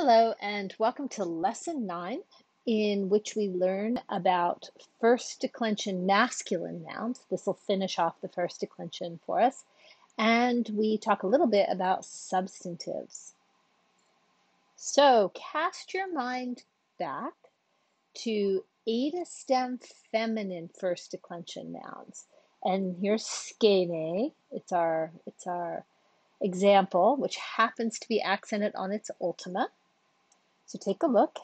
Hello, and welcome to Lesson 9, in which we learn about first declension masculine nouns. This will finish off the first declension for us. And we talk a little bit about substantives. So cast your mind back to eta stem feminine first declension nouns. And here's skene. It's our example, which happens to be accented on its ultima. So take a look,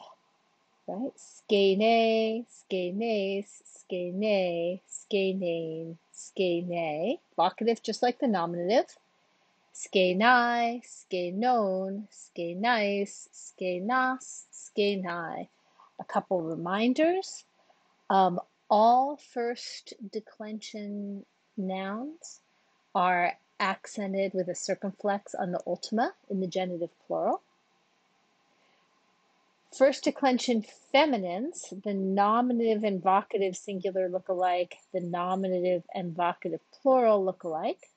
right? Skene, skenes, skene, skenane, skene. Vocative just like the nominative. Skenai, skenon, skenice, skenas, skenai. A couple reminders. All first declension nouns are accented with a circumflex on the ultima in the genitive plural. First declension feminines, the nominative and vocative singular look alike, the nominative and vocative plural look alike.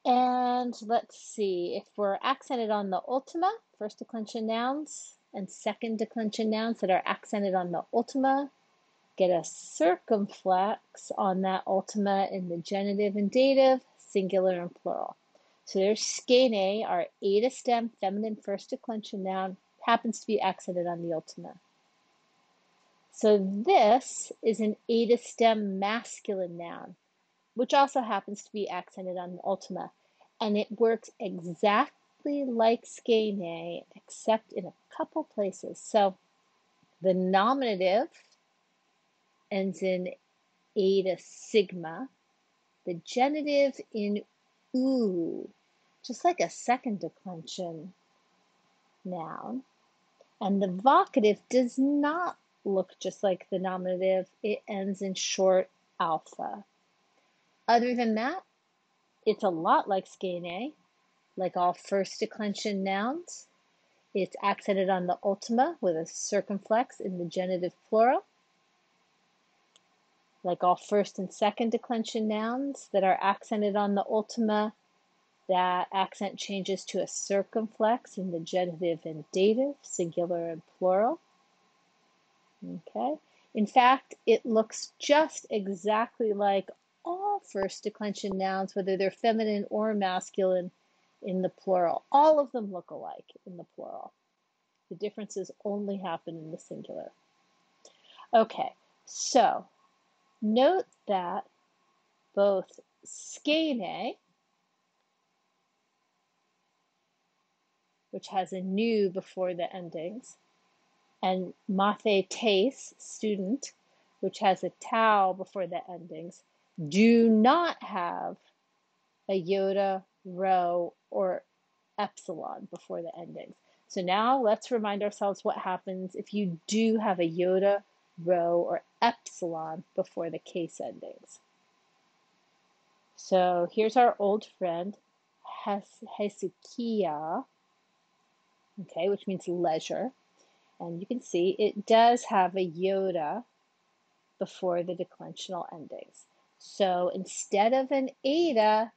And let's see, if we're accented on the ultima, first declension nouns and second declension nouns that are accented on the ultima get a circumflex on that ultima in the genitive and dative, singular and plural. So there's skene, our eta stem feminine first declension noun, happens to be accented on the ultima. So this is an eta stem masculine noun, which also happens to be accented on the ultima. And it works exactly like skene, except in a couple places. So the nominative ends in eta sigma, the genitive in oo, just like a second declension noun. And the vocative does not look just like the nominative. It ends in short alpha. Other than that, it's a lot like skene, like all first declension nouns. It's accented on the ultima with a circumflex in the genitive plural. Like all first and second declension nouns that are accented on the ultima, that accent changes to a circumflex in the genitive and dative, singular and plural. Okay. In fact, it looks just exactly like all first declension nouns, whether they're feminine or masculine, in the plural. All of them look alike in the plural. The differences only happen in the singular. Okay, so note that both skene, which has a nu before the endings, and mathetes, student, which has a tau before the endings, do not have a iota, rho, or epsilon before the endings. So now let's remind ourselves what happens if you do have a iota, rho, or epsilon before the case endings. So here's our old friend, hesukia, okay, which means leisure. And you can see it does have a iota before the declensional endings. So instead of an eta,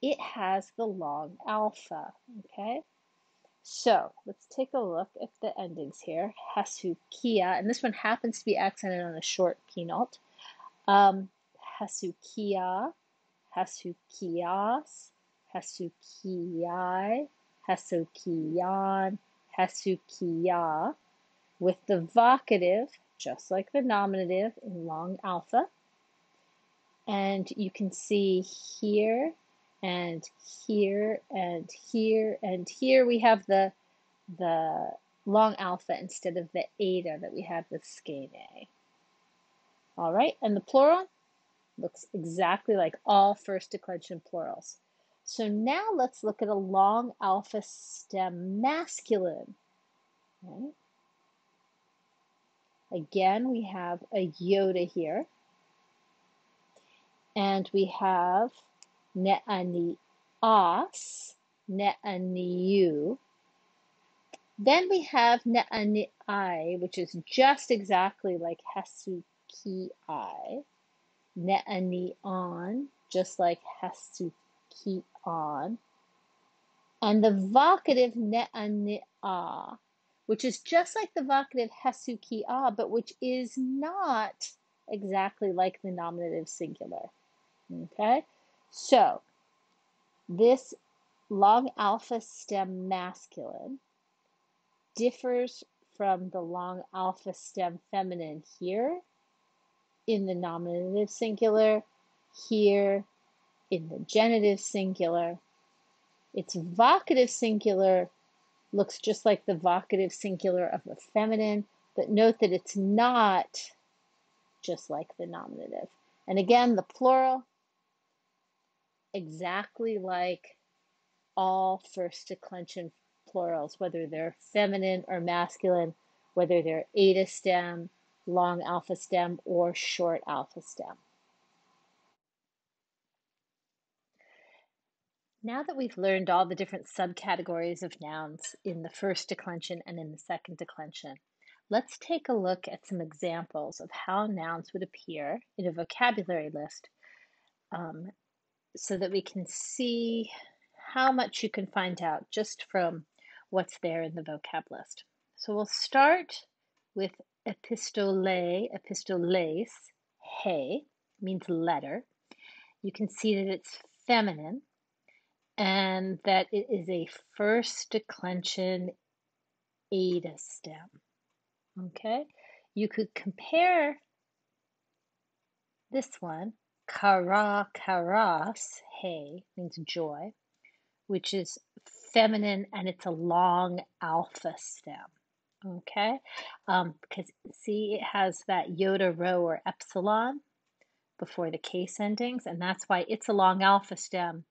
it has the long alpha, okay? So let's take a look at the endings here. Hesukia, and this one happens to be accented on a short penult. Hesukia, hesukias, hesukiai, hesukian, hesukia, with the vocative, just like the nominative, in long alpha. And you can see here and here and here and here we have the long alpha instead of the eta that we had with skene. All right, and the plural looks exactly like all first declension plurals. So now let's look at a long alpha stem masculine. Right? Again, we have a iota here. And we have ne'anias, ne'aniu. Then we have ne'aniai, which is just exactly like hesukiai. Ne'anion, just like hesukion. And the vocative ne'ani'a, which is just like the vocative hesuki'a, but which is not exactly like the nominative singular. Okay, so this long alpha stem masculine differs from the long alpha stem feminine here in the nominative singular, here in the genitive singular. Its vocative singular looks just like the vocative singular of the feminine, but note that it's not just like the nominative. And again, the plural, exactly like all first declension plurals, whether they're feminine or masculine, whether they're eta stem, long alpha stem, or short alpha stem. Now that we've learned all the different subcategories of nouns in the first declension and in the second declension, let's take a look at some examples of how nouns would appear in a vocabulary list so that we can see how much you can find out just from what's there in the vocab list. So we'll start with epistoles, he, means letter. You can see that it's feminine and that it is a first declension eta stem. Okay, you could compare this one, kara karas, he, means joy, which is feminine and it's a long alpha stem. Okay, because see, it has that iota, rho, or epsilon before the case endings, and that's why it's a long alpha stem.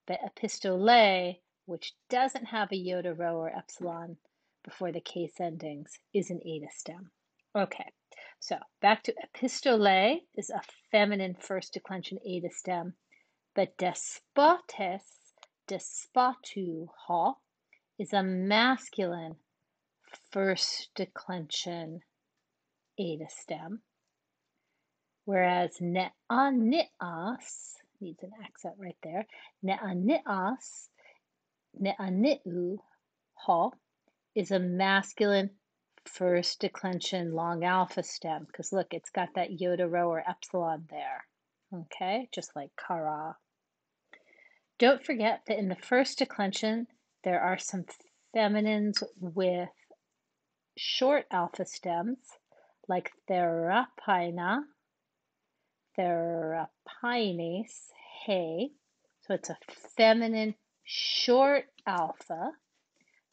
But epistole, which doesn't have a iota, rho, or epsilon before the case endings, is an eta stem. Okay, so back to epistole is a feminine first declension eta stem, but despotes, despotu, ha, is a masculine first declension eta stem, whereas ne'ani'as, needs an accent right there, ne'ani'as, ne'ani'u, ha, is a masculine first declension long alpha stem, because look, it's got that iota, rho, or epsilon there, okay, just like kara. Don't forget that in the first declension, there are some feminines with short alpha stems, like therapina, therapines, he. So it's a feminine short alpha,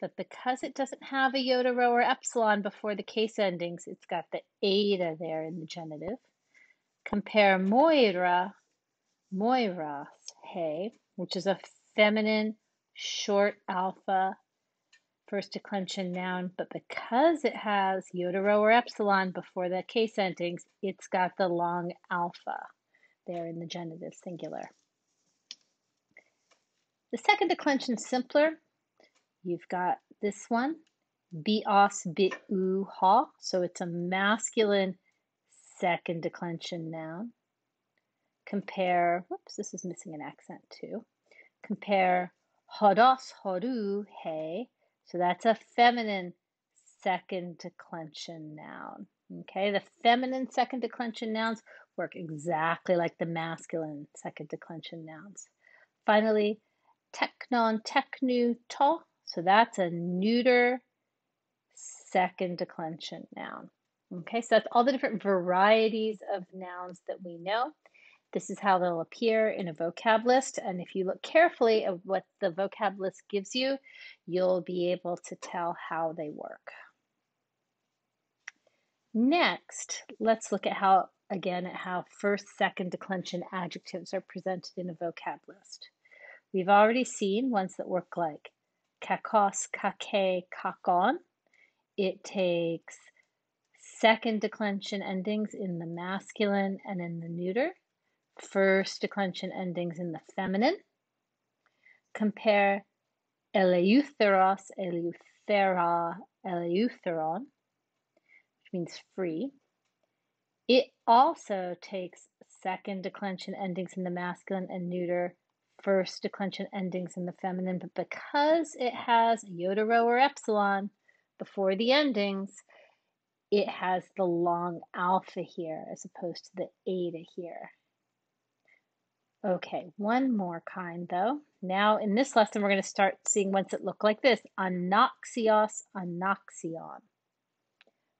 but because it doesn't have a iota, rho, or epsilon before the case endings, it's got the eta there in the genitive. Compare moira, moiras, he, which is a feminine short alpha first declension noun, but because it has iota, rho, or epsilon before the case endings, it's got the long alpha there in the genitive singular. The second declension is simpler. You've got this one, bios, bi'u, ha, so it's a masculine second declension noun. Compare, whoops, this is missing an accent too. Compare hodos, horu, he, so that's a feminine second declension noun. Okay, the feminine second declension nouns work exactly like the masculine second declension nouns. Finally, teknon, teknu, to, so that's a neuter second declension noun. Okay, so that's all the different varieties of nouns that we know. This is how they'll appear in a vocab list, and if you look carefully at what the vocab list gives you, you'll be able to tell how they work. Next, let's look at how first, second declension adjectives are presented in a vocab list. We've already seen ones that work like kakos, kake, kakon. It takes second declension endings in the masculine and in the neuter, first declension endings in the feminine. Compare eleutheros, eleuthera, eleutheron, which means free. It also takes second declension endings in the masculine and neuter, first declension endings in the feminine, but because it has iota, rho, or epsilon before the endings, it has the long alpha here as opposed to the eta here. Okay, one more kind though. Now in this lesson, we're going to start seeing ones that look like this: anaxios, anaxion.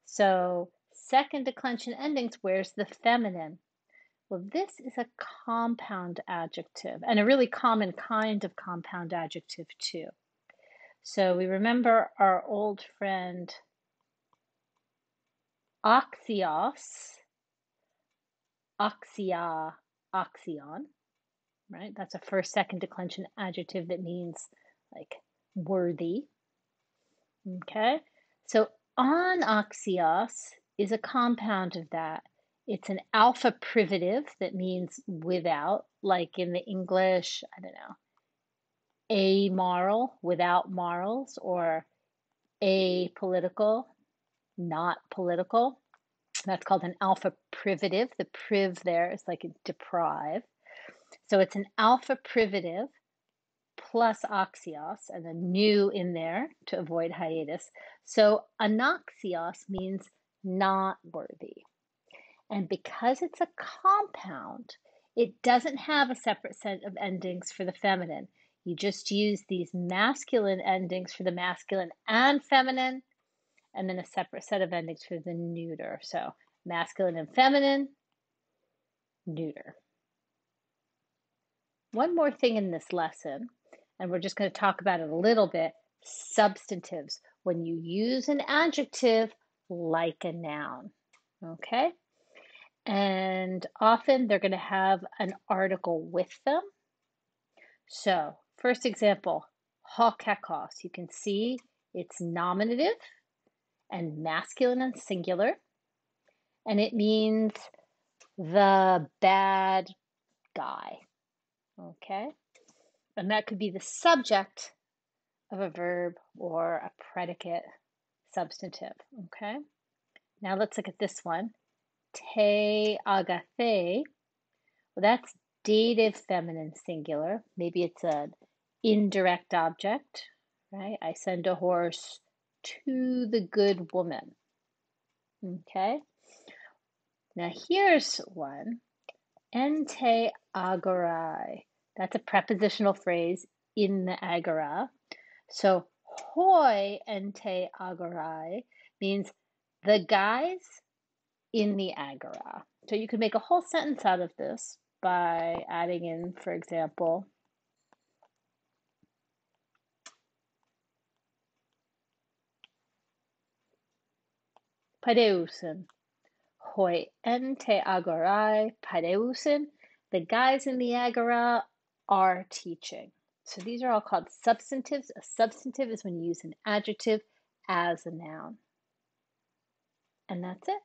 So second declension endings, where's the feminine? Well, this is a compound adjective, and a really common kind of compound adjective too. So we remember our old friend axios, axia, axion, right? That's a first, second declension adjective that means like worthy. Okay, so anaxios is a compound of that. It's an alpha privative that means without, like in the English, I don't know, amoral, without morals, or apolitical, not political. That's called an alpha privative. The priv there is like deprive. So it's an alpha privative plus axios, and a new in there to avoid hiatus. So anaxios means not worthy. And because it's a compound, it doesn't have a separate set of endings for the feminine. You just use these masculine endings for the masculine and feminine, and then a separate set of endings for the neuter. So masculine and feminine, neuter. One more thing in this lesson, and we're just going to talk about it a little bit: substantives, when you use an adjective like a noun, okay? And often they're going to have an article with them. So first example, hokekos. You can see it's nominative and masculine and singular, and it means the bad guy, okay? And that could be the subject of a verb or a predicate substantive, okay? Now let's look at this one, te agathe. Well, that's dative feminine singular. Maybe it's an indirect object, right? I send a horse to the good woman, okay? Now here's one, ente agorai. That's a prepositional phrase in the agora. So hoi ente agorai means the guys in the agora. So you could make a whole sentence out of this by adding in, for example, padeusen. Hoi ente agorai padeusen. The guys in the agora are teaching. So these are all called substantives. A substantive is when you use an adjective as a noun. And that's it.